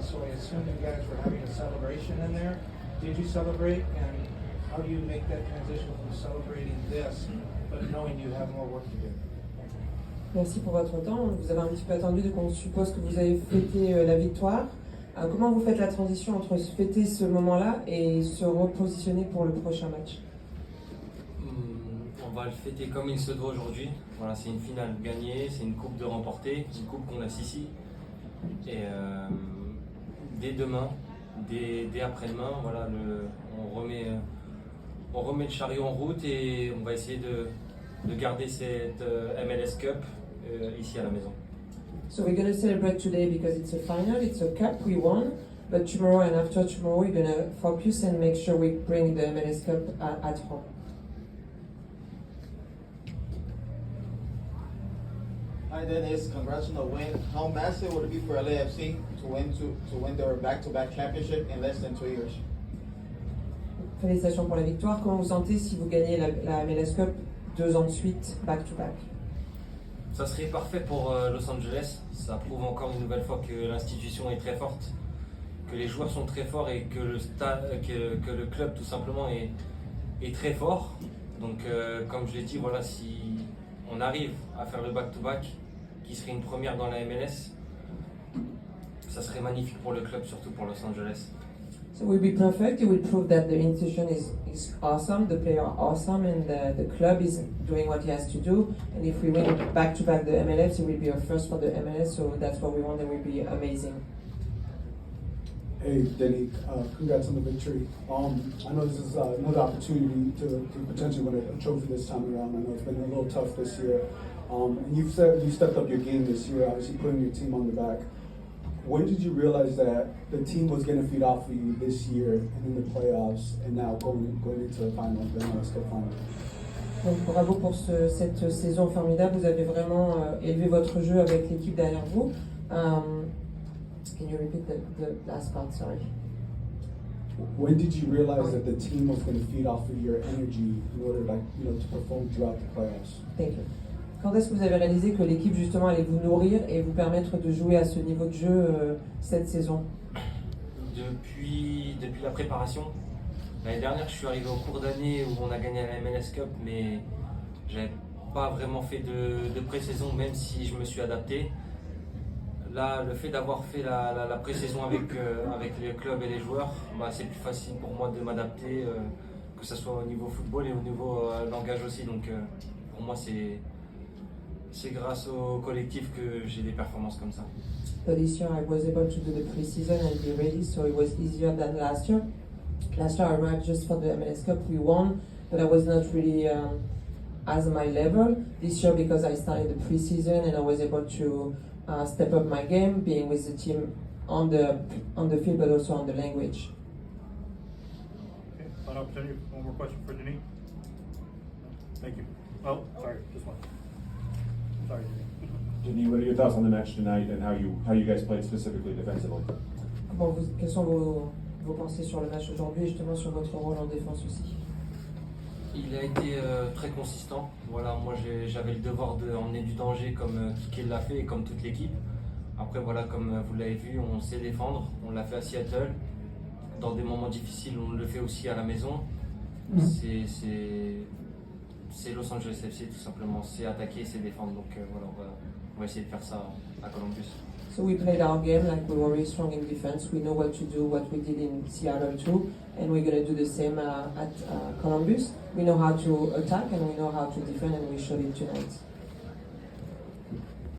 so I assume you guys were having a celebration in there. Did you celebrate, and how do you make that transition from celebrating this, but knowing you have more work to do? Merci pour votre temps. Vous avez un petit peu attendu, donc on suppose que vous avez fêté la victoire. Comment vous faites la transition entre fêter ce moment-là et se repositionner pour le prochain match? On va le fêter comme il se doit aujourd'hui. Voilà, c'est une finale gagnée, c'est une coupe de remporter, une coupe qu'on a ici. Et dès demain, dès après-demain, voilà, on remet le chariot en route et on va essayer de garder cette MLS Cup ici à la maison. So we're going to celebrate today because it's a final, it's a cup we won, but tomorrow and after tomorrow we're going to focus and make sure we bring the MLS Cup at home. Hi Dennis, congrats on the win. How massive would it be for LAFC to win their back-to-back championship in less than 2 years? Félicitations pour la victoire. Comment vous sentez si vous gagnez la MLS Cup 2 ans de suite, back-to-back? Ça serait parfait pour Los Angeles. Ça prouve encore une nouvelle fois que l'institution est très forte, que les joueurs sont très forts et que le club tout simplement est très fort. Donc comme je l'ai dit, voilà, si on arrive à faire le back-to-back, qui serait une première dans la MLS, ça serait magnifique pour le club, surtout pour Los Angeles. So it will be perfect. It will prove that the institution is awesome, the players are awesome, and the club is doing what he has to do. And if we win back-to-back the MLS, it will be a first for the MLS, so that's what we want. It will be amazing. Hey, Denny, congrats on the victory. I know this is another opportunity to potentially win a trophy this time around. I know it's been a little tough this year. And you stepped up your game this year, obviously putting your team on the back. When did you realize that the team was going to feed off of you this year and in the playoffs and now going into the final, the MLS Cup final? Donc bravo pour cette saison formidable. Vous avez vraiment élevé votre jeu avec l'équipe derrière vous. Can you repeat the last part? Sorry. When did you realize that the team was going to feed off of your energy in order, to perform throughout the playoffs? Thank you. Quand est-ce que vous avez réalisé que l'équipe justement allait vous nourrir et vous permettre de jouer à ce niveau de jeu cette saison? Depuis la préparation. L'année dernière, je suis arrivé au cours d'année où on a gagné la MLS Cup, mais j'avais pas vraiment fait de pré-saison, même si je me suis adapté. Là, le fait d'avoir fait la pré-saison avec le club et les joueurs, c'est plus facile pour moi de m'adapter, que ce soit au niveau football et au niveau langage aussi. Donc pour moi, c'est grâce au collectif que j'ai des performances comme ça. But this year I was able to do the pre-season and be ready, so it was easier than last year. Last year I arrived just for the MLS Cup, we won, but I was not really as my level. This year because I started the pre-season and I was able to step up my game, being with the team on the field but also on the language. Okay, final opportunity. One more question for Denis. Thank you. Oh, sorry, just one. Sorry. Denis, what are your thoughts on the match tonight and how you guys played specifically defensively? Quelles sont vos pensées sur le match aujourd'hui et justement sur votre rôle en défense aussi? Il a été très consistant. Voilà, moi j'avais le devoir d'emmener du danger comme Kike l'a fait et comme toute l'équipe. Après voilà, comme vous l'avez vu, on sait défendre. On l'a fait à Seattle. Dans des moments difficiles, on le fait aussi à la maison. C'est Los Angeles FC tout simplement. C'est attaquer, c'est défendre. Donc voilà, on va essayer de faire ça à Columbus. So we played our game like we were very strong in defense. We know what to do, what we did in Seattle too, and we're going to do the same at Columbus. We know how to attack and we know how to defend, and we showed it tonight.